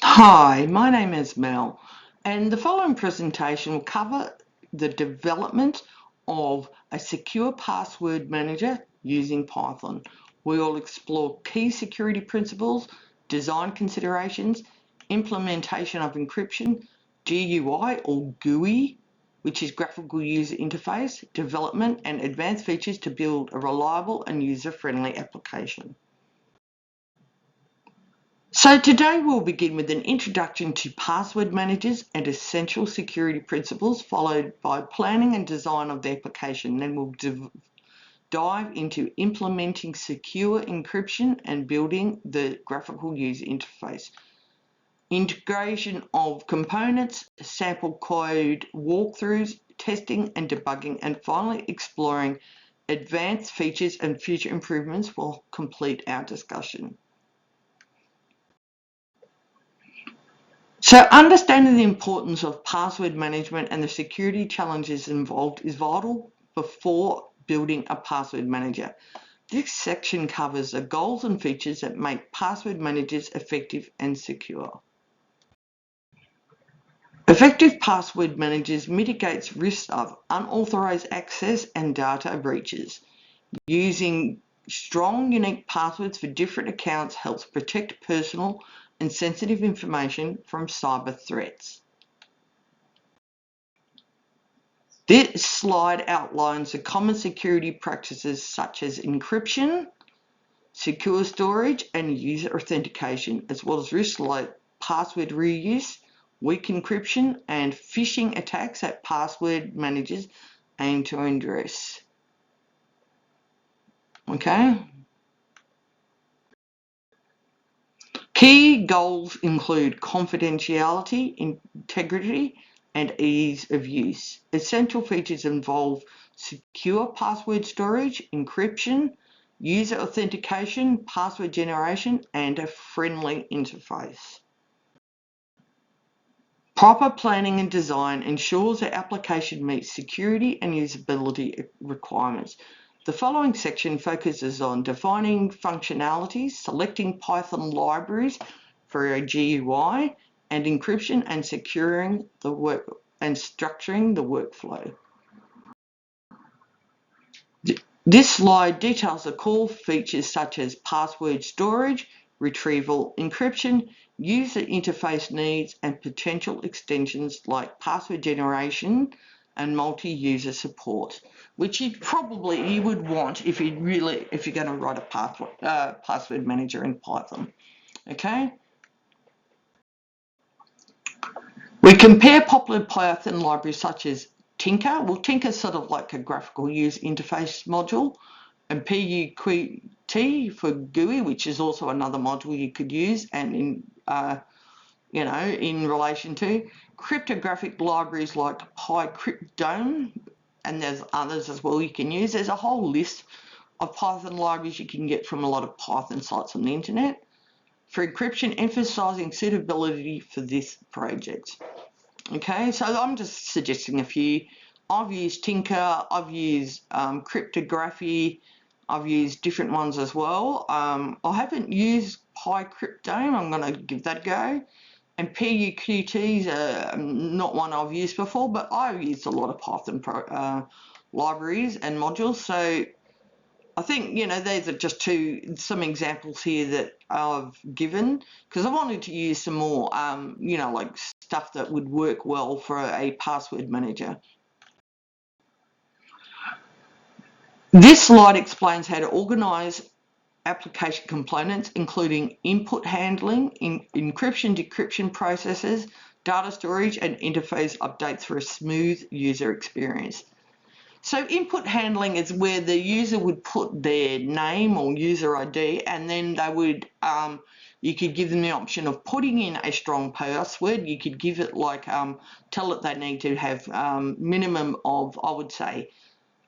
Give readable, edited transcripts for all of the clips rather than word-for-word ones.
Hi, my name is Mel, and the following presentation will cover the development of a secure password manager using Python. We will explore key security principles, design considerations, implementation of encryption, GUI or GUI, which is graphical user interface, development, and advanced features to build a reliable and user-friendly application. So today we'll begin with an introduction to password managers and essential security principles, followed by planning and design of the application. Then we'll dive into implementing secure encryption and building the graphical user interface. Integration of components, sample code walkthroughs, testing and debugging, and finally exploring advanced features and future improvements will complete our discussion. So understanding the importance of password management and the security challenges involved is vital before building a password manager. This section covers the goals and features that make password managers effective and secure. Effective password managers mitigates risks of unauthorized access and data breaches. Using strong, unique passwords for different accounts helps protect personal and sensitive information from cyber threats. This slide outlines the common security practices such as encryption, secure storage, and user authentication, as well as risks like password reuse, weak encryption, and phishing attacks that password managers aim to address. Okay. Key goals include confidentiality, integrity, and ease of use. Essential features involve secure password storage, encryption, user authentication, password generation, and a friendly interface. Proper planning and design ensures the application meets security and usability requirements. The following section focuses on defining functionalities, selecting Python libraries for a GUI, and encryption and securing the work and structuring the workflow. This slide details the core features such as password storage, retrieval encryption, user interface needs, and potential extensions like password generation and multi-user support, which you would want if you're going to write a password manager in Python. Okay. We compare popular Python libraries such as Tinker. Well, Tinker is sort of like a graphical user interface module, and PUQT for GUI, which is also another module you could use, and in relation to cryptographic libraries like PyCryptDome, and there's others as well you can use. There's a whole list of Python libraries you can get from a lot of Python sites on the internet. For encryption, emphasizing suitability for this project. Okay, so I'm just suggesting a few. I've used Tinker, I've used cryptography, I've used different ones as well. I haven't used PyCryptDome, I'm going to give that a go. And PUQT is not one I've used before, but I've used a lot of Python libraries and modules. So I think, these are just some examples here that I've given, because I wanted to use some more, like stuff that would work well for a password manager. This slide explains how to organize application components, including input handling, encryption, decryption processes, data storage, and interface updates for a smooth user experience. So input handling is where the user would put their name or user ID, and then they would, you could give them the option of putting in a strong password. You could give it tell it they need to have minimum of, I would say,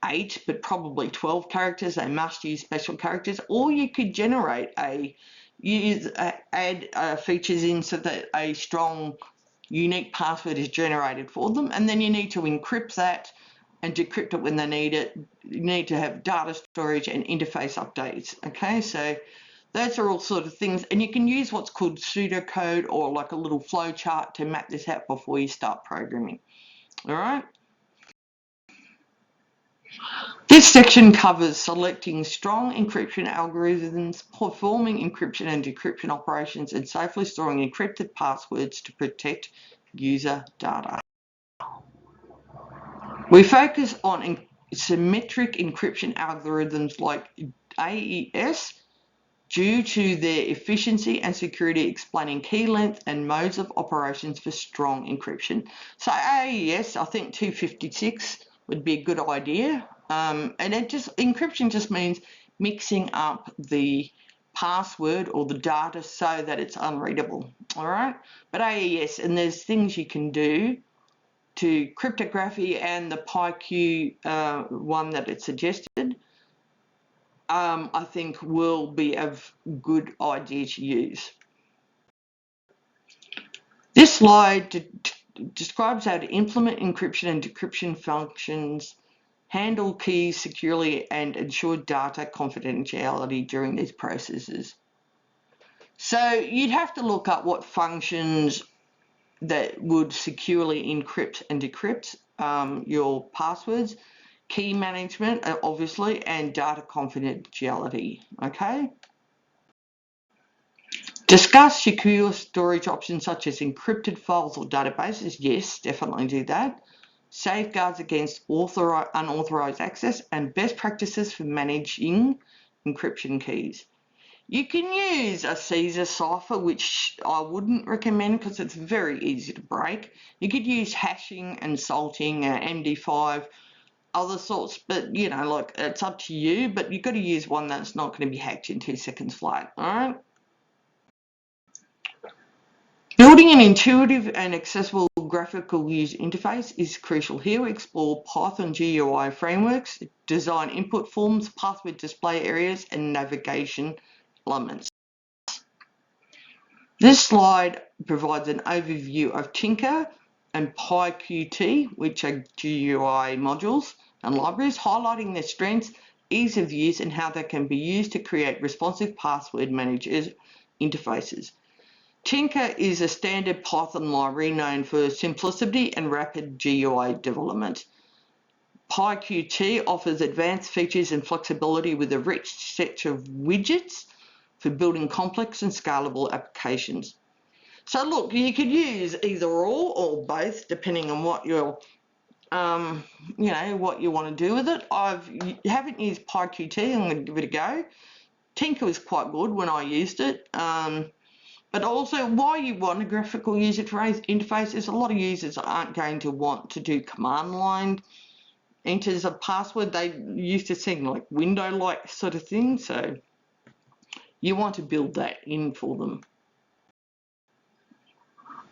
8, but probably 12 characters. They must use special characters, or you could generate add features in so that a strong, unique password is generated for them, and then you need to encrypt that and decrypt it when they need it. You need to have data storage and interface updates. Okay, so Those are all sort of things, and you can use what's called pseudocode or like a little flow chart to map this out before you start programming. All right. This section covers selecting strong encryption algorithms, performing encryption and decryption operations, and safely storing encrypted passwords to protect user data. We focus on symmetric encryption algorithms like AES due to their efficiency and security, explaining key length and modes of operations for strong encryption. So AES, I think 256 would be a good idea. And encryption just means mixing up the password or the data so that it's unreadable. All right. But AES, and there's things you can do to cryptography, and the PyQ one that it suggested, I think will be a good idea to use. This slide describes how to implement encryption and decryption functions, handle keys securely, and ensure data confidentiality during these processes. So you'd have to look up what functions that would securely encrypt and decrypt your passwords, key management, obviously, and data confidentiality, okay? Discuss secure storage options such as encrypted files or databases. Yes, definitely do that. Safeguards against unauthorized access, and best practices for managing encryption keys. You can use a Caesar cipher, which I wouldn't recommend because it's very easy to break. You could use hashing and salting, MD5, other sorts, but you know, like, it's up to you, but you've got to use one that's not going to be hacked in 2 seconds flat, all right? Building an intuitive and accessible graphical user interface is crucial. Here we explore Python GUI frameworks, design input forms, password display areas, and navigation elements. This slide provides an overview of Tinker and PyQt, which are GUI modules and libraries, highlighting their strengths, ease of use, and how they can be used to create responsive password managers interfaces. Tinker is a standard Python library known for simplicity and rapid GUI development. PyQt offers advanced features and flexibility with a rich set of widgets for building complex and scalable applications. So look, you could use either or both, depending on what you're, what you want to do with it. I haven't used PyQt. I'm going to give it a go. Tinker was quite good when I used it. But also, why you want a graphical user interface is a lot of users aren't going to want to do command line enters a password. They used to seeing like window-like sort of thing, so you want to build that in for them.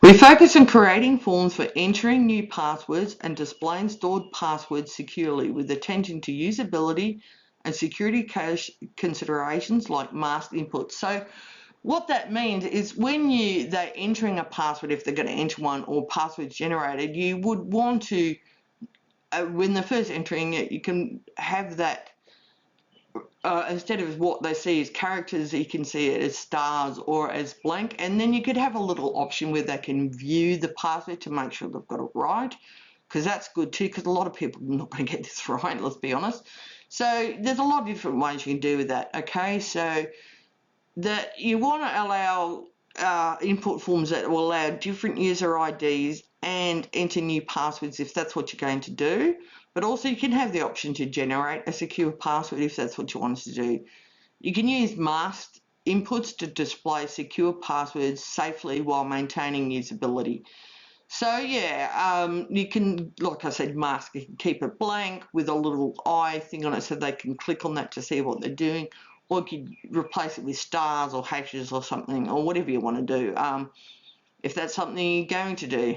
We focus on creating forms for entering new passwords and displaying stored passwords securely, with attention to usability and security considerations like masked inputs. So what that means is when they're entering a password, if they're going to enter one, or passwords generated, you would want to, when they're first entering it, you can have that, instead of what they see as characters, you can see it as stars or as blank, and then you could have a little option where they can view the password to make sure they've got it right, because that's good too, because a lot of people are not going to get this right, let's be honest. So there's a lot of different ways you can do with that, okay? So that you want to allow input forms that will allow different user IDs and enter new passwords if that's what you're going to do. But also you can have the option to generate a secure password if that's what you want to do. You can use masked inputs to display secure passwords safely while maintaining usability. So yeah, you can, like I said, mask, you can keep it blank with a little eye thing on it so they can click on that to see what they're doing. Or you could replace it with stars or hashes or something, or whatever you want to do, if that's something you're going to do.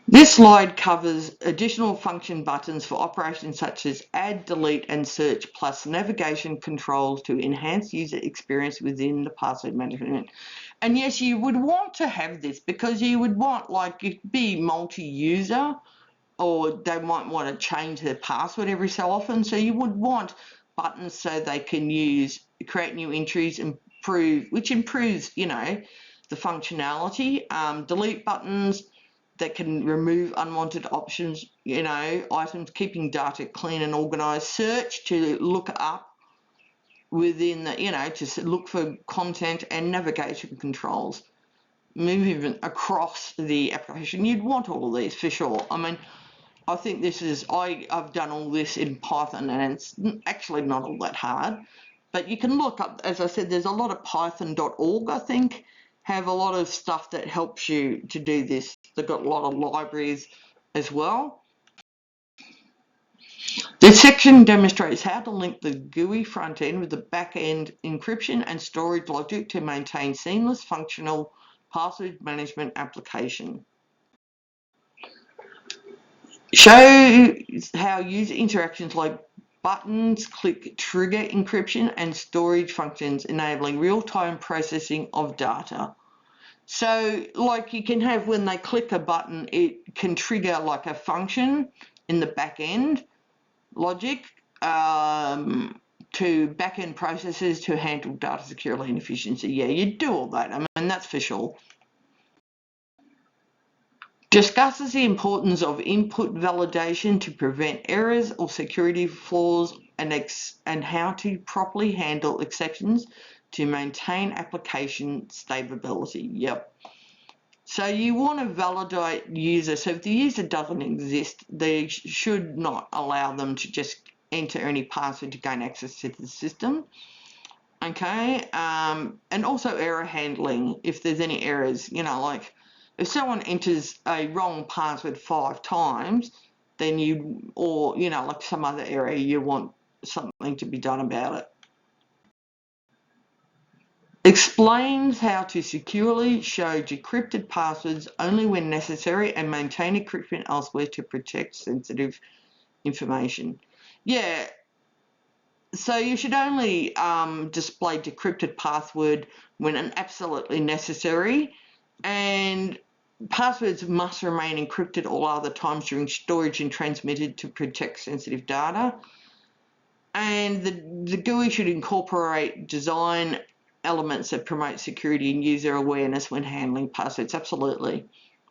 This slide covers additional function buttons for operations such as add, delete, and search, plus navigation controls to enhance user experience within the password management. And yes, you would want to have this because you would want, like, it'd be multi-user, or they might want to change their password every so often. So you would want buttons so they can create new entries, which improves, the functionality. Delete buttons that can remove unwanted options, items, keeping data clean and organized. Search to look up within the, to look for content, and navigation controls. Moving across the application, you'd want all of these for sure. I mean, I think I've done all this in Python, and it's actually not all that hard. But you can look up, as I said, there's a lot of python.org, I think, have a lot of stuff that helps you to do this. They've got a lot of libraries as well. This section demonstrates how to link the GUI front end with the back end encryption and storage logic to maintain seamless functional password management application. Show how user interactions like buttons, click, trigger encryption and storage functions, enabling real-time processing of data. So like you can have, when they click a button, it can trigger like a function in the back end logic to back-end processes to handle data securely and efficiency. Yeah, you do all that. I mean, that's for sure. Discusses the importance of input validation to prevent errors or security flaws, and how to properly handle exceptions to maintain application stability. Yep. So you want to validate users. So if the user doesn't exist, they should not allow them to just enter any password to gain access to the system. Okay. And also error handling. If there's any errors, like if someone enters a wrong password 5 times, then like some other error, you want something to be done about it. Explains how to securely show decrypted passwords only when necessary and maintain encryption elsewhere to protect sensitive information. Yeah, so you should only display decrypted password when absolutely necessary, and passwords must remain encrypted all other times during storage and transmitted to protect sensitive data. And the GUI should incorporate design elements that promote security and user awareness when handling passwords. Absolutely.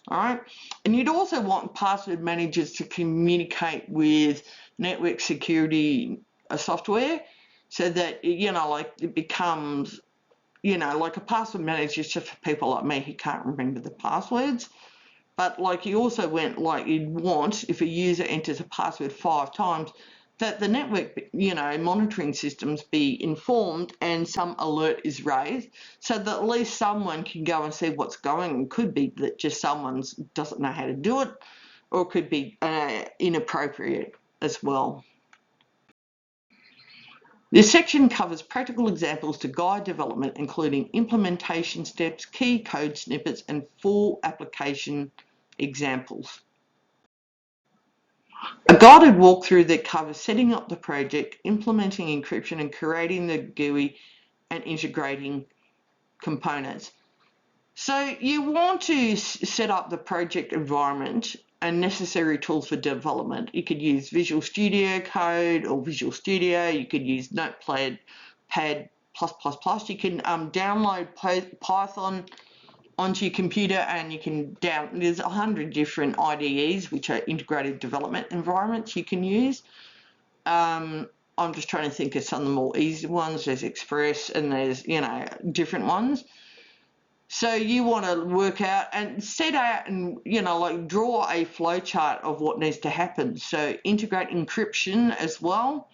All right. And you'd also want password managers to communicate with network security software so that, it becomes, like a password manager is just for people like me who can't remember the passwords. But you also you'd want, if a user enters a password 5 times, that the network, monitoring systems be informed and some alert is raised so that at least someone can go and see what's going on. It could be that just someone doesn't know how to do it, or it could be inappropriate as well. This section covers practical examples to guide development, including implementation steps, key code snippets, and full application examples. A guided walkthrough that covers setting up the project, implementing encryption, and creating the GUI and integrating components. So you want to set up the project environment and necessary tools for development. You could use Visual Studio Code or Visual Studio. You could use Notepad++. You can download Python onto your computer, and you can there's 100 different IDEs, which are integrated development environments you can use. I'm just trying to think of some of the more easy ones. There's Express, and there's, different ones. So you want to work out and set out and, draw a flow chart of what needs to happen. So integrate encryption as well.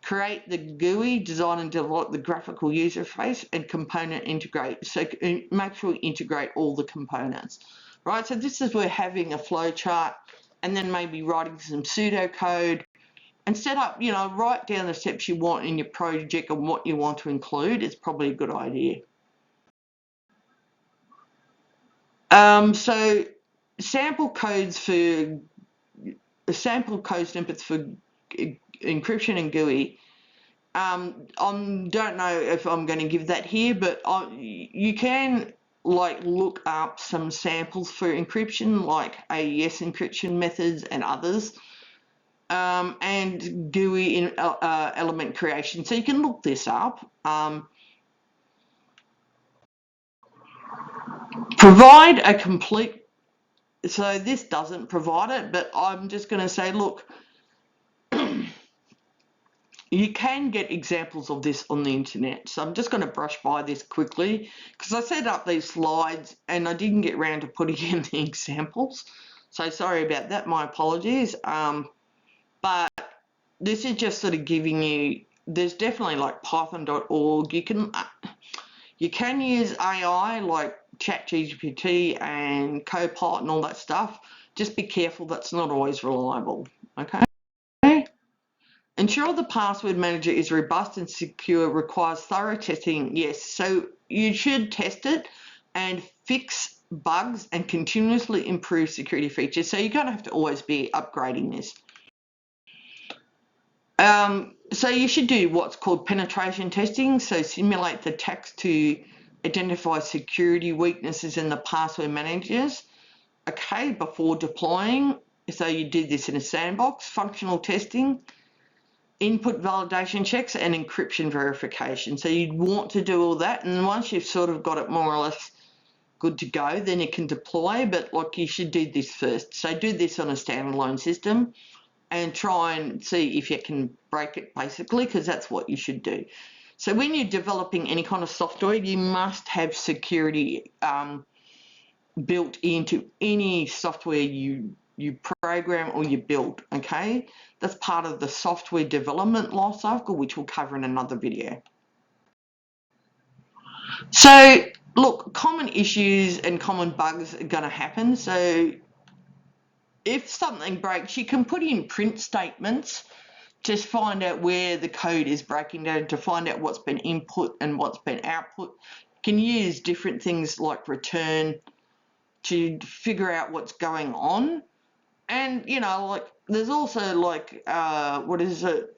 Create the GUI, design and develop the graphical user interface, and component integrate. So make sure you integrate all the components, right? So this is where having a flow chart and then maybe writing some pseudocode and set up, write down the steps you want in your project and what you want to include is probably a good idea. So sample code snippets for encryption and GUI. I don't know if I'm going to give that here, but you can look up some samples for encryption, like AES encryption methods and others. and GUI in element creation. So you can look this up. Provide a complete, so this doesn't provide it, but I'm just going to say, look, you can get examples of this on the internet. So I'm just going to brush by this quickly because I set up these slides and I didn't get around to putting in the examples. So sorry about that, my apologies. But this is just sort of giving you, there's definitely like python.org. You can use AI like ChatGPT and Copilot and all that stuff. Just be careful, that's not always reliable, okay? Ensure the password manager is robust and secure, requires thorough testing. Yes, so you should test it and fix bugs and continuously improve security features. So you're going to have to always be upgrading this. So you should do what's called penetration testing. So simulate the attacks to identify security weaknesses in the password managers, okay, before deploying. So you did this in a sandbox. Functional testing, input validation checks, and encryption verification. So you'd want to do all that, and once you've sort of got it more or less good to go, then you can deploy, but like you should do this first. So do this on a standalone system and try and see if you can break it, basically, because that's what you should do. So when you're developing any kind of software, you must have security built into any software you program or you build, okay? That's part of the software development lifecycle, which we'll cover in another video. So look, common issues and common bugs are going to happen. So if something breaks, you can put in print statements to find out where the code is breaking down, to find out what's been input and what's been output. You can use different things like return to figure out what's going on. And, you know, like there's also like, GitHub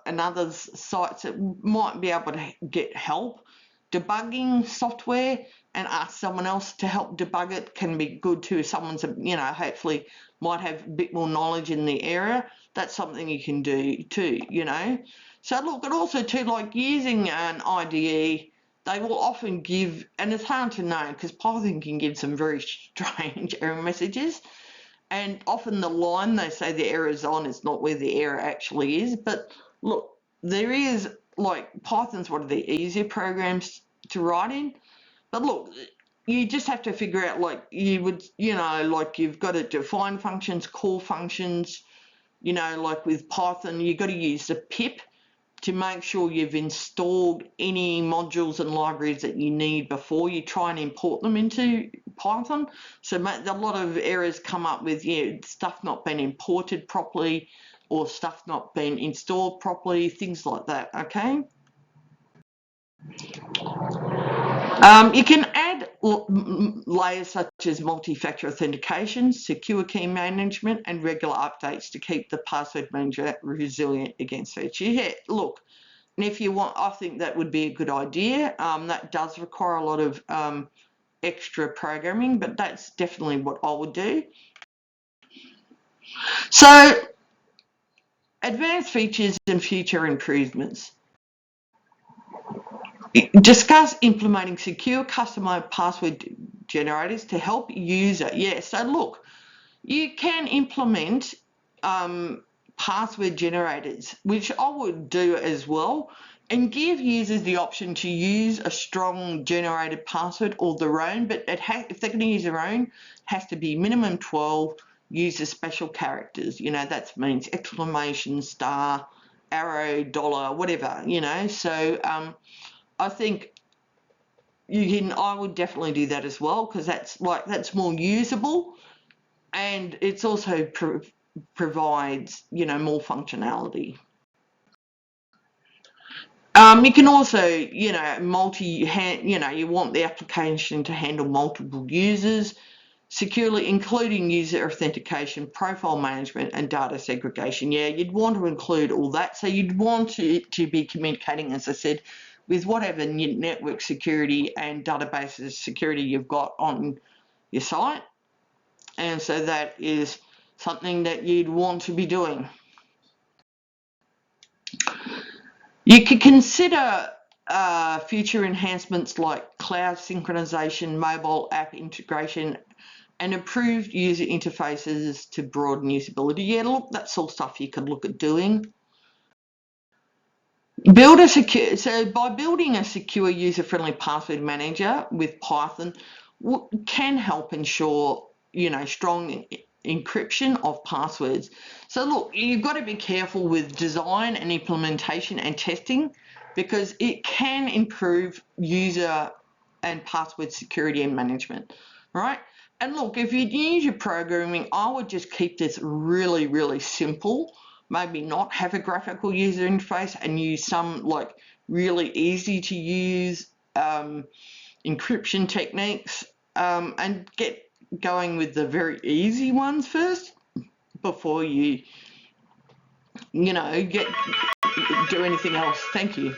and other sites that might be able to get help debugging software, and ask someone else to help debug it can be good too. If someone's, you know, hopefully might have a bit more knowledge in the area, that's something you can do too, you know. So look, and also too, like using an IDE, they will often give, and it's hard to know because Python can give some very strange error messages, and often the line they say the error is on is not where the error actually is. But look, there is, like, Python's one of the easier programs to write in, but look, you just have to figure out, like, you would, you know, like you've got to define functions, call functions, you know, like with Python, you've got to use the pip to make sure you've installed any modules and libraries that you need before you try and import them into Python. So a lot of errors come up with, yeah, stuff not being imported properly or stuff not being installed properly, things like that, okay? You can add layers such as multi-factor authentication, secure key management, and regular updates to keep the password manager resilient against threats. Yeah, look, and if you want, I think that would be a good idea. That does require a lot of extra programming, but that's definitely what I would do. So, advanced features and future improvements. Discuss implementing secure customized password generators to help user. Yeah, so look, you can implement password generators, which I would do as well, and give users the option to use a strong generated password or their own, but if they're going to use their own, it has to be minimum 12, use the special characters, you know, that means exclamation, star, arrow, dollar, whatever, you know. So I think I would definitely do that as well, because that's more usable, and it's also provides, you know, more functionality. You can also, you know, you want the application to handle multiple users securely, including user authentication, profile management, and data segregation. Yeah, you'd want to include all that. So you'd want it to be communicating, as I said, with whatever network security and databases security you've got on your site. And so that is something that you'd want to be doing. You could consider future enhancements like cloud synchronization, mobile app integration, and improved user interfaces to broaden usability. Yeah, look, that's all stuff you could look at doing. So by building a secure user-friendly password manager with Python can help ensure, strong encryption of passwords. So look, you've got to be careful with design and implementation and testing, because it can improve user and password security and management, right? And look, if you use your programming, I would just keep this really, really simple. Maybe not have a graphical user interface and use some like really easy to use encryption techniques, and get going with the very easy ones first before you do anything else. Thank you.